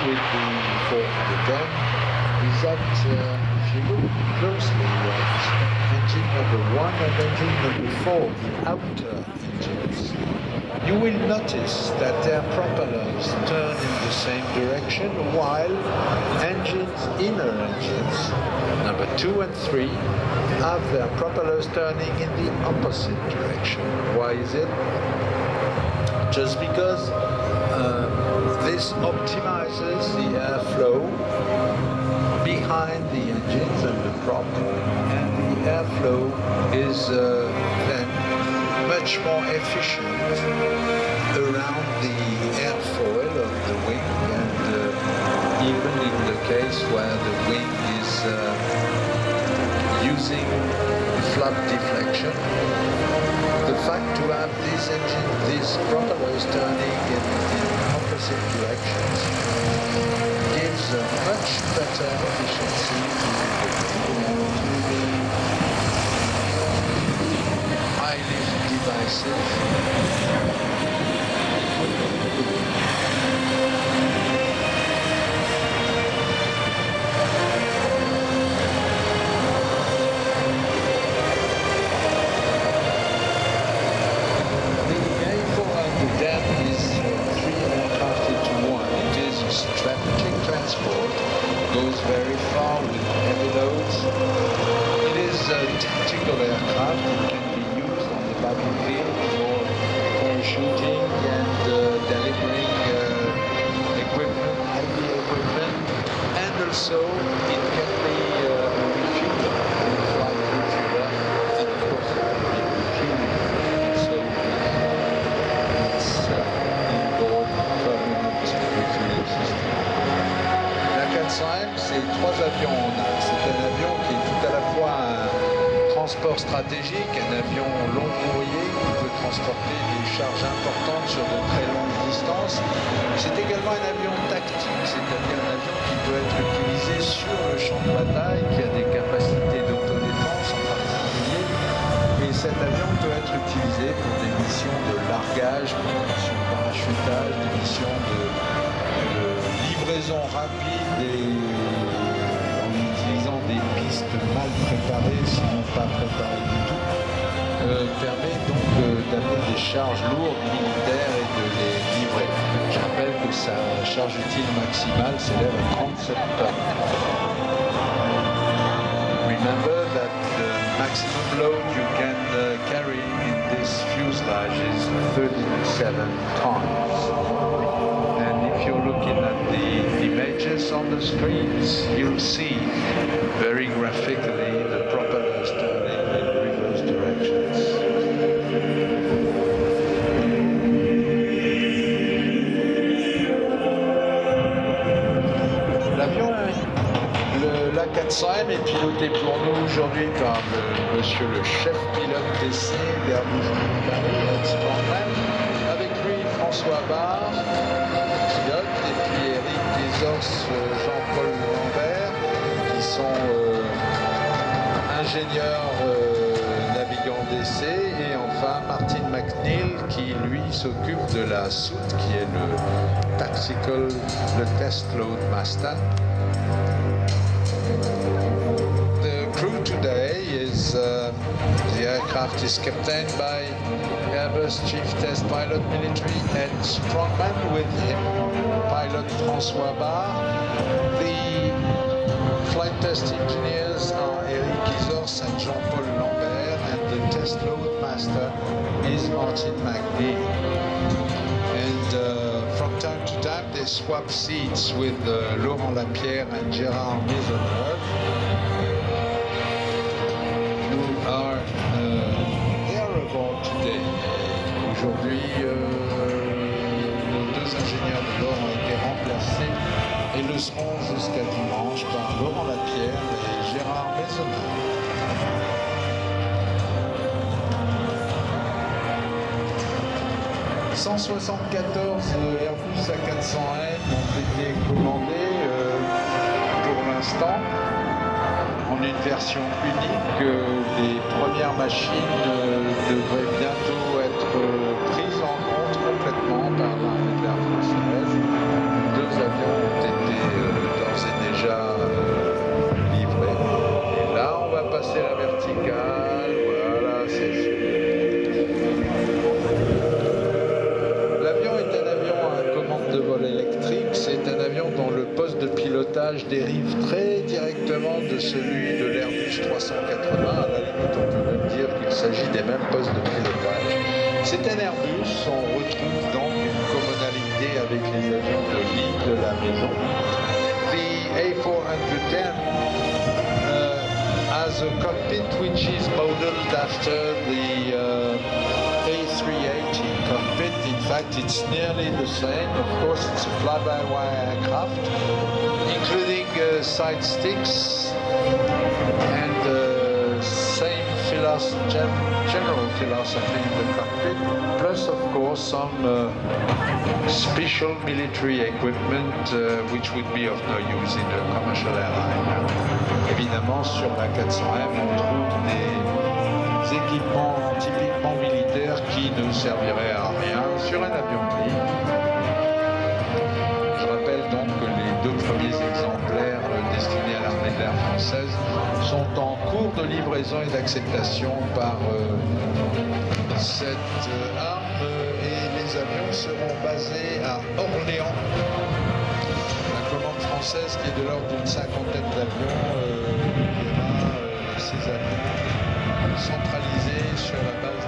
with the 410 is that if you look closely at engine number 1 and engine number 4, the outer engines, you will notice that their propellers turn in the same direction, while inner engines, number 2 and 3, have their propellers turning in the opposite direction. Why is it? Just because this optimizes the airflow behind the engines and the prop, and the airflow is then much more efficient around the airfoil of the wing, and even in the case where the wing is using flap deflection, the fact to have these propellers turning in opposite directions gives a much better efficiency to the high lift devices. Strategic transport, goes very far with heavy loads. It is a tactical aircraft. It can be used on the battlefield for parachuting and delivering equipment, heavy equipment, and also it can be a refueler, flight refueler, and of course it can be refueling. So it's inboard permanent refueling system. C'est 3 avions en un. C'est un avion qui est tout à la fois un transport stratégique, un avion long courrier qui peut transporter des charges importantes sur de très longues distances. C'est également un avion tactique, c'est-à-dire un avion qui peut être utilisé sur le champ de bataille, qui a des capacités d'autodéfense en particulier. Et cet avion peut être utilisé pour des missions de largage, pour des missions de parachutage, des missions de livraison rapide et en utilisant des pistes mal préparées, sinon pas préparées du tout, permet donc d'amener des charges lourdes militaires et de les livrer. Je rappelle que sa charge utile maximale s'élève à 37 tonnes. Remember that the maximum load you can carry in this fuselage is 37 tons. If you're looking at the images on the screens, you'll see very graphically the propellers turning in reverse directions. L'avion, l'A400M est piloté pour nous aujourd'hui par monsieur le chef pilote d'essai d'Airbus Paris, Strongman. Avec lui, François Barre, et puis Eric Guizos, Jean-Paul Lambert, qui sont ingénieurs navigants d'essai, et enfin Martin McNeil qui lui s'occupe de la soute, qui est le test load master. The crew today is the aircraft is captained by Airbus Chief Test Pilot Military Ed Strongman, with him pilot François Barre. The flight test engineers are Eric Guizos and Jean-Paul Lambert, and the test load master is Martin McNeil. And from time to time they swap seats with Laurent Lapierre and Gérard Maisonneuve, who are aboard today. Aujourd'hui, nos deux ingénieurs de bord ont été remplacés et le seront jusqu'à dimanche par Laurent Lapierre et Gérard Maisonneuve. 174 Airbus A400M ont été commandés pour l'instant en une version unique. Les premières machines devraient bientôt être prises en compte complètement par l'armée de l'air française. 2 avions ont été pilotage dérive très directement de celui de l'Airbus 380. À la limite, on peut même dire qu'il s'agit des mêmes postes de pilotage. C'est un Airbus, on retrouve donc une commonalité avec les avions de ligne de la maison. The A410 has a cockpit which is modeled after the A380 cockpit. In fact, it's nearly the same. Of course, it's a fly-by-wire aircraft, including side sticks and same general philosophy in the cockpit, plus of course some special military equipment which would be of no use in a commercial airline. Évidemment, sur la 400M, on trouve des équipements typiquement militaires qui ne serviraient à rien sur un avion de ligne. Je rappelle donc que les deux premiers exemplaires destinés à l'armée de l'air française sont en cours de livraison et d'acceptation par cette arme et les avions seront basés à Orléans. La commande française, qui est de l'ordre d'une cinquantaine d'avions, verra ces avions centralisés sur la base